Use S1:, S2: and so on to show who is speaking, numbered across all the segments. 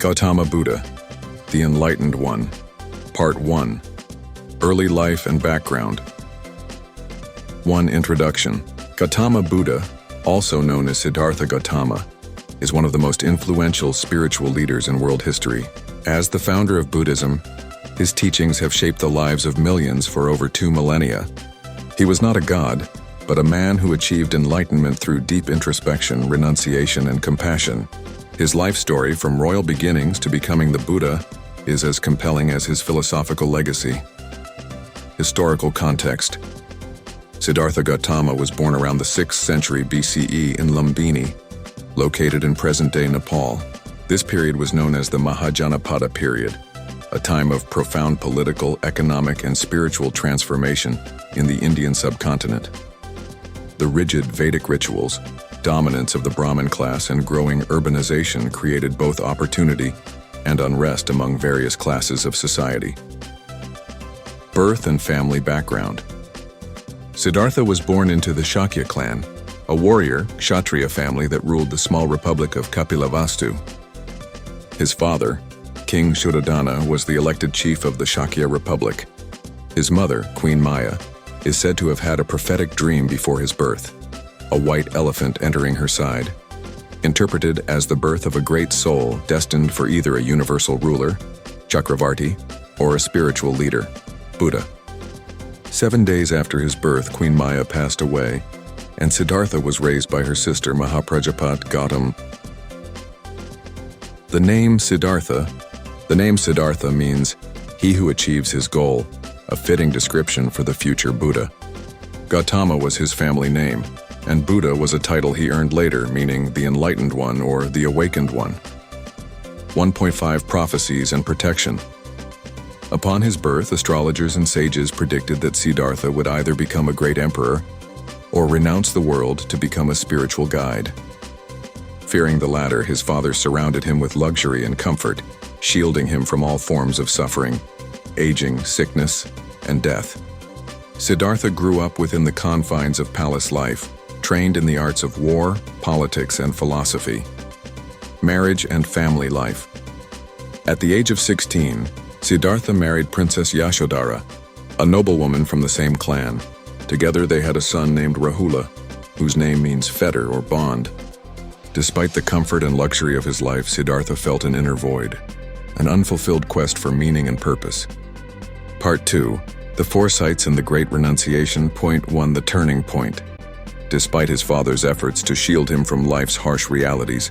S1: Gautama Buddha, the Enlightened One. Part 1. Early Life and Background. 1. Introduction. Gautama Buddha, also known as Siddhartha Gautama, is one of the most influential spiritual leaders in world history. As the founder of Buddhism, his teachings have shaped the lives of millions for over 2 millennia. He was not a god, but a man who achieved enlightenment through deep introspection, renunciation, and compassion. His life story, from royal beginnings to becoming the Buddha, is as compelling as his philosophical legacy. Historical context. Siddhartha Gautama was born around the 6th century BCE in Lumbini, located in present-day Nepal. This period was known as the Mahajanapada period, a time of profound political, economic, and spiritual transformation in the Indian subcontinent. The rigid Vedic rituals, dominance of the Brahmin class, and growing urbanization created both opportunity and unrest among various classes of society. Birth and family background. Siddhartha was born into the Shakya clan, a warrior, Kshatriya family that ruled the small republic of Kapilavastu. His father, King Shuddhodana, was the elected chief of the Shakya Republic. His mother, Queen Maya, is said to have had a prophetic dream before his birth, a white elephant entering her side, interpreted as the birth of a great soul destined for either a universal ruler, Chakravarti, or a spiritual leader, Buddha. 7 days after his birth, Queen Maya passed away, and Siddhartha was raised by her sister Mahaprajapat Gautam. The name Siddhartha means he who achieves his goal, a fitting description for the future Buddha. Gautama was his family name, and Buddha was a title he earned later, meaning the Enlightened One or the Awakened One. 1.5 Prophecies and Protection. Upon his birth, astrologers and sages predicted that Siddhartha would either become a great emperor or renounce the world to become a spiritual guide. Fearing the latter, his father surrounded him with luxury and comfort, shielding him from all forms of suffering, aging, sickness, and death. Siddhartha grew up within the confines of palace life, trained in the arts of war, politics, and philosophy. Marriage and family life. At the age of 16, Siddhartha married Princess Yashodhara, a noblewoman from the same clan. Together they had a son named Rahula, whose name means fetter or bond. Despite the comfort and luxury of his life, Siddhartha felt an inner void, an unfulfilled quest for meaning and purpose. Part 2. The Foresights and the Great Renunciation. Point 1. The Turning Point. Despite his father's efforts to shield him from life's harsh realities,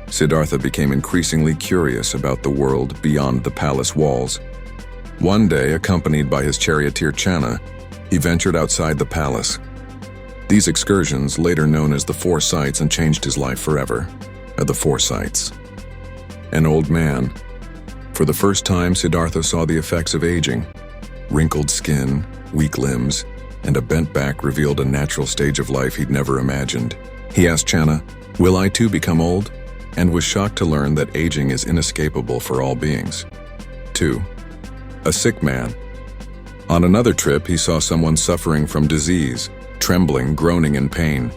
S1: Siddhartha became increasingly curious about the world beyond the palace walls. One day, accompanied by his charioteer Channa, he ventured outside the palace. These excursions, later known as the Four Sights, and changed his life forever. The Four Sights. An old man. For the first time, Siddhartha saw the effects of aging. Wrinkled skin, weak limbs, and a bent back revealed a natural stage of life he'd never imagined. He asked Channa, "Will I too become old?" and was shocked to learn that aging is inescapable for all beings. 2. A sick man. On another trip, he saw someone suffering from disease, trembling, groaning in pain.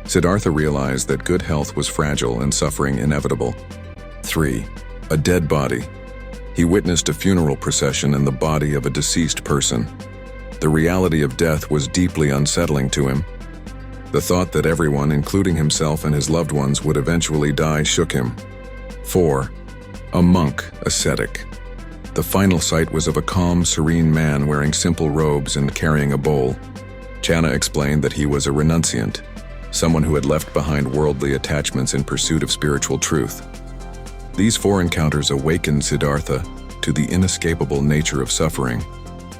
S1: Siddhartha realized that good health was fragile and suffering inevitable. 3. A dead body. He witnessed a funeral procession in the body of a deceased person. The reality of death was deeply unsettling to him. The thought that everyone, including himself and his loved ones, would eventually die shook him. 4. A monk, ascetic. The final sight was of a calm, serene man wearing simple robes and carrying a bowl. Channa explained that he was a renunciant, someone who had left behind worldly attachments in pursuit of spiritual truth. These 4 encounters awakened Siddhartha to the inescapable nature of suffering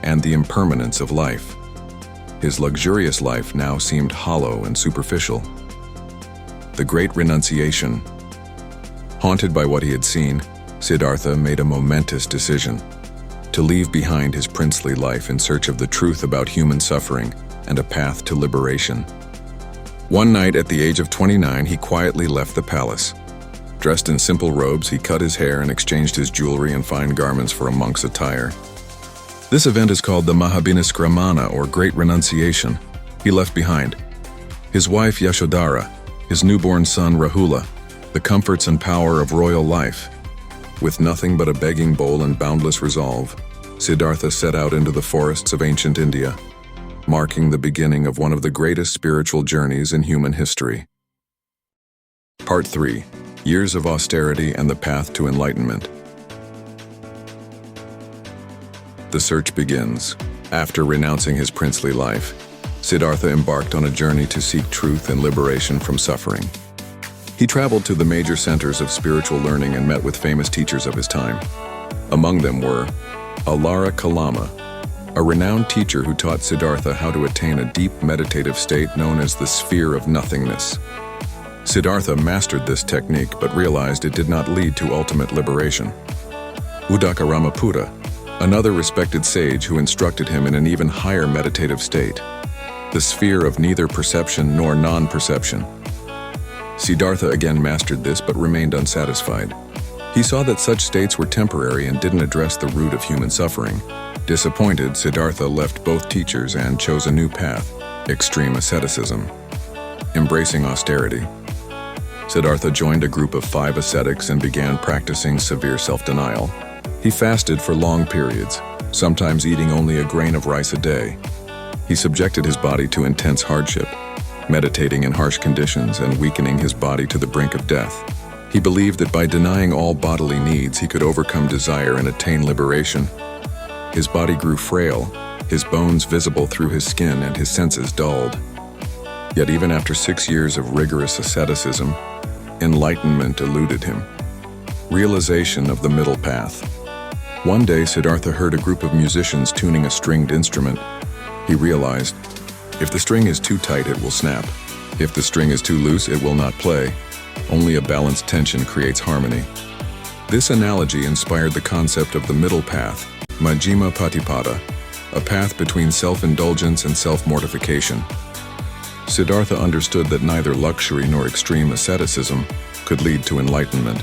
S1: and the impermanence of life. His luxurious life now seemed hollow and superficial. The Great Renunciation. Haunted by what he had seen, Siddhartha made a momentous decision: to leave behind his princely life in search of the truth about human suffering and a path to liberation. One night at the age of 29, he quietly left the palace. Dressed in simple robes, he cut his hair and exchanged his jewelry and fine garments for a monk's attire. This event is called the Mahabhiniskramana, or Great Renunciation. He left behind his wife Yashodhara, his newborn son Rahula, the comforts and power of royal life. With nothing but a begging bowl and boundless resolve, Siddhartha set out into the forests of ancient India, marking the beginning of one of the greatest spiritual journeys in human history. Part 3. Years of Austerity and the Path to Enlightenment. The search begins. After renouncing his princely life, Siddhartha embarked on a journey to seek truth and liberation from suffering. He traveled to the major centers of spiritual learning and met with famous teachers of his time. Among them were Alara Kalama, a renowned teacher who taught Siddhartha how to attain a deep meditative state known as the sphere of nothingness. Siddhartha mastered this technique but realized it did not lead to ultimate liberation. Uddaka Ramaputta, another respected sage who instructed him in an even higher meditative state, the sphere of neither perception nor non-perception. Siddhartha again mastered this but remained unsatisfied. He saw that such states were temporary and didn't address the root of human suffering. Disappointed, Siddhartha left both teachers and chose a new path, extreme asceticism. Embracing austerity, Siddhartha joined a group of 5 ascetics and began practicing severe self-denial. He fasted for long periods, sometimes eating only a grain of rice a day. He subjected his body to intense hardship, meditating in harsh conditions and weakening his body to the brink of death. He believed that by denying all bodily needs, he could overcome desire and attain liberation. His body grew frail, his bones visible through his skin and his senses dulled. Yet even after 6 years of rigorous asceticism, enlightenment eluded him. Realization of the middle path. One day, Siddhartha heard a group of musicians tuning a stringed instrument. He realized, if the string is too tight, it will snap. If the string is too loose, it will not play. Only a balanced tension creates harmony. This analogy inspired the concept of the middle path, Majjhima Patipada, a path between self-indulgence and self-mortification. Siddhartha understood that neither luxury nor extreme asceticism could lead to enlightenment.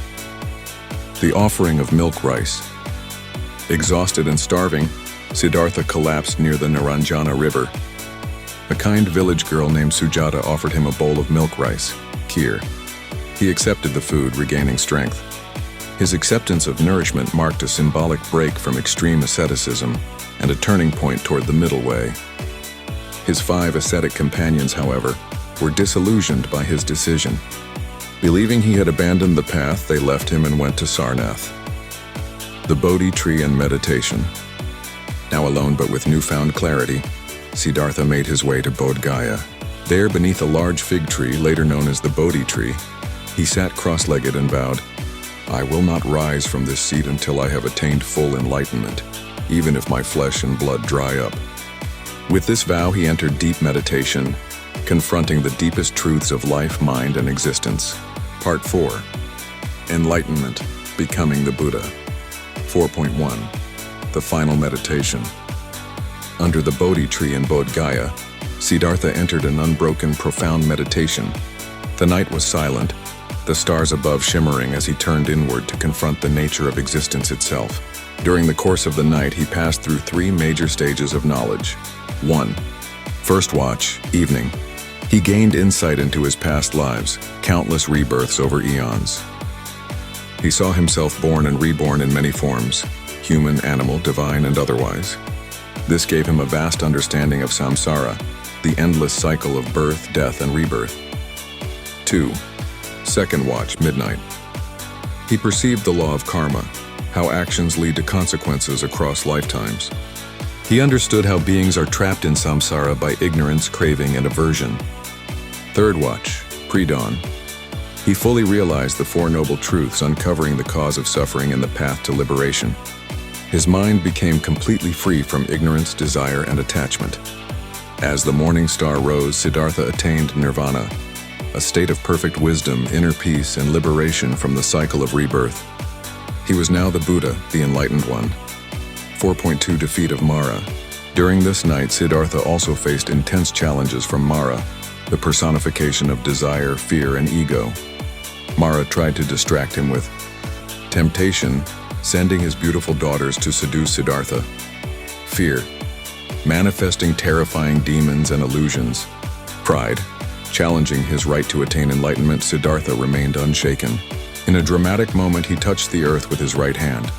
S1: The offering of milk rice. Exhausted and starving, Siddhartha collapsed near the Naranjana River. A kind village girl named Sujata offered him a bowl of milk rice, kheer. He accepted the food, regaining strength. His acceptance of nourishment marked a symbolic break from extreme asceticism and a turning point toward the middle way. His 5 ascetic companions, however, were disillusioned by his decision. Believing he had abandoned the path, they left him and went to Sarnath. The Bodhi tree and meditation. Now alone but with newfound clarity, Siddhartha made his way to Bodh Gaya. There, beneath a large fig tree, later known as the Bodhi tree, he sat cross-legged and vowed, "I will not rise from this seat until I have attained full enlightenment, even if my flesh and blood dry up." With this vow, he entered deep meditation, confronting the deepest truths of life, mind, and existence. Part 4. Enlightenment, Becoming the Buddha. 4.1. The Final Meditation. Under the Bodhi tree in Bodh Gaya, Siddhartha entered an unbroken, profound meditation. The night was silent, the stars above shimmering as he turned inward to confront the nature of existence itself. During the course of the night, he passed through 3 major stages of knowledge. 1. First watch, evening. He gained insight into his past lives, countless rebirths over eons. He saw himself born and reborn in many forms, human, animal, divine, and otherwise. This gave him a vast understanding of samsara, the endless cycle of birth, death, and rebirth. 2. Second watch, midnight. He perceived the law of karma, how actions lead to consequences across lifetimes. He understood how beings are trapped in samsara by ignorance, craving, and aversion. Third watch, pre-dawn. He fully realized the 4 noble truths, uncovering the cause of suffering and the path to liberation. His mind became completely free from ignorance, desire, and attachment. As the morning star rose, Siddhartha attained Nirvana, a state of perfect wisdom, inner peace, and liberation from the cycle of rebirth. He was now the Buddha, the Enlightened One. 4.2. Defeat of Mara. During this night, Siddhartha also faced intense challenges from Mara, the personification of desire, fear, and ego. Mara tried to distract him with temptation, sending his beautiful daughters to seduce Siddhartha. Fear, manifesting terrifying demons and illusions. Pride, challenging his right to attain enlightenment, Siddhartha remained unshaken. In a dramatic moment, he touched the earth with his right hand,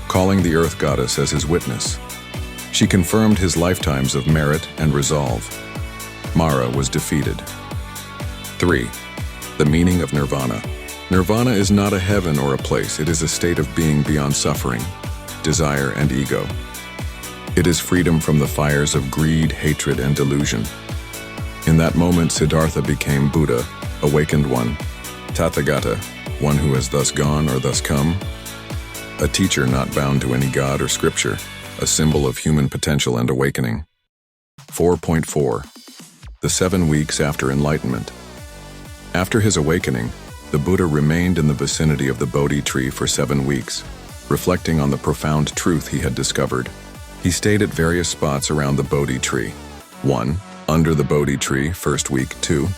S1: calling the earth goddess as his witness. She confirmed his lifetimes of merit and resolve. Mara was defeated. 3. The meaning of Nirvana. Nirvana is not a heaven or a place. It is a state of being beyond suffering, desire, and ego. It is freedom from the fires of greed, hatred, and delusion. In that moment, Siddhartha became Buddha, awakened one, Tathagata, one who has thus gone or thus come, a teacher not bound to any god or scripture, a symbol of human potential and awakening. 4.4. The 7 weeks after enlightenment. After his awakening, the Buddha remained in the vicinity of the Bodhi tree for 7 weeks, reflecting on the profound truth he had discovered. He stayed at various spots around the Bodhi tree. 1. Under the Bodhi tree, first week. 2.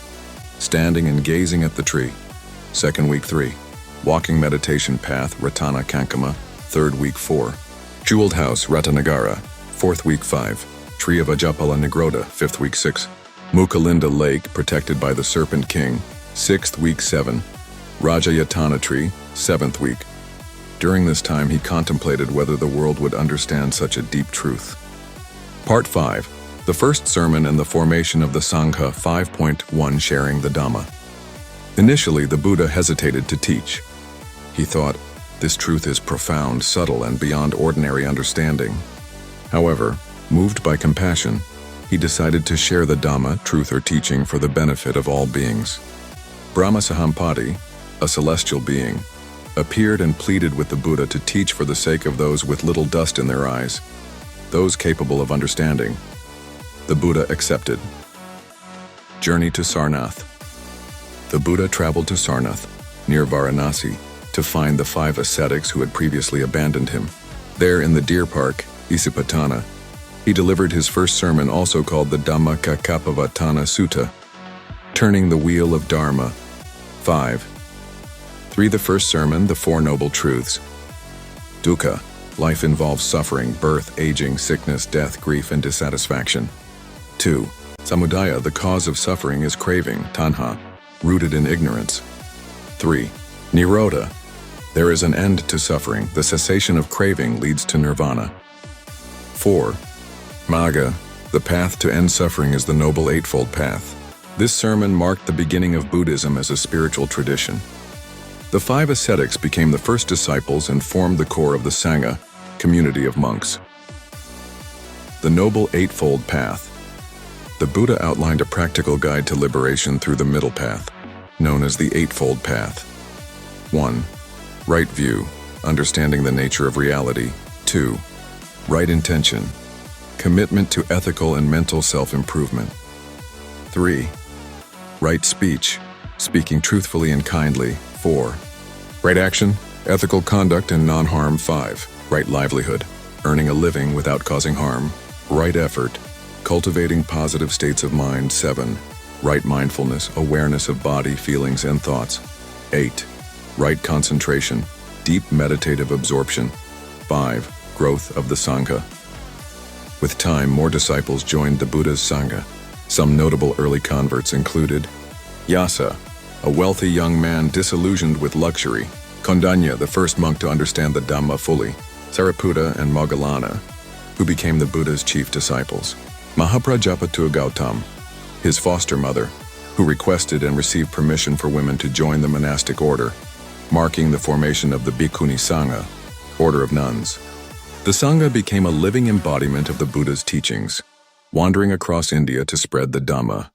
S1: Standing and gazing at the tree. Second week. 3. Walking meditation path, Ratana Kankama, third week. 4. Jeweled house, Ratanagara, fourth week. 5. Tree of Ajapala Nigroda, fifth week. 6. Mukalinda Lake, protected by the Serpent King, sixth week. 7. Rajayatana tree, seventh week. During this time, he contemplated whether the world would understand such a deep truth. Part 5. The first sermon and the formation of the Sangha. 5.1. Sharing the Dhamma. Initially, the Buddha hesitated to teach. He thought, this truth is profound, subtle, and beyond ordinary understanding. However, moved by compassion, he decided to share the Dhamma, truth or teaching, for the benefit of all beings. Brahma Sahampati, a celestial being, appeared and pleaded with the Buddha to teach for the sake of those with little dust in their eyes, those capable of understanding. The Buddha accepted. Journey to Sarnath. The Buddha traveled to Sarnath, near Varanasi, to find the 5 ascetics who had previously abandoned him. There in the deer park, Isipatana, he delivered his first sermon, also called the Dhammacakkappavattana Sutta, turning the wheel of Dharma. 5. 3. The first sermon, the Four Noble Truths. Dukkha, life involves suffering, birth, aging, sickness, death, grief, and dissatisfaction. 2. Samudaya, the cause of suffering is craving, tanha, rooted in ignorance. 3. Nirodha, there is an end to suffering, the cessation of craving leads to nirvana. 4. Magga, the path to end suffering is the Noble Eightfold Path. This sermon marked the beginning of Buddhism as a spiritual tradition. The 5 ascetics became the first disciples and formed the core of the Sangha, community of monks. The Noble Eightfold Path. The Buddha outlined a practical guide to liberation through the middle path, known as the Eightfold Path. 1. Right view, understanding the nature of reality. 2. Right intention, commitment to ethical and mental self-improvement. 3. Right speech, speaking truthfully and kindly. 4. Right action, ethical conduct and non-harm. 5. Right livelihood, earning a living without causing harm. Right effort, cultivating positive states of mind. 7. Right mindfulness, awareness of body, feelings, and thoughts. 8. Right concentration, deep meditative absorption. 5. Growth of the Sangha. With time, more disciples joined the Buddha's Sangha. Some notable early converts included Yasa, a wealthy young man disillusioned with luxury; Kondanya, the first monk to understand the Dhamma fully; Sariputta and Moggallana, who became the Buddha's chief disciples; Mahaprajapati Gautam, his foster mother, who requested and received permission for women to join the monastic order, marking the formation of the Bhikkhuni Sangha, order of nuns. The Sangha became a living embodiment of the Buddha's teachings, wandering across India to spread the Dhamma,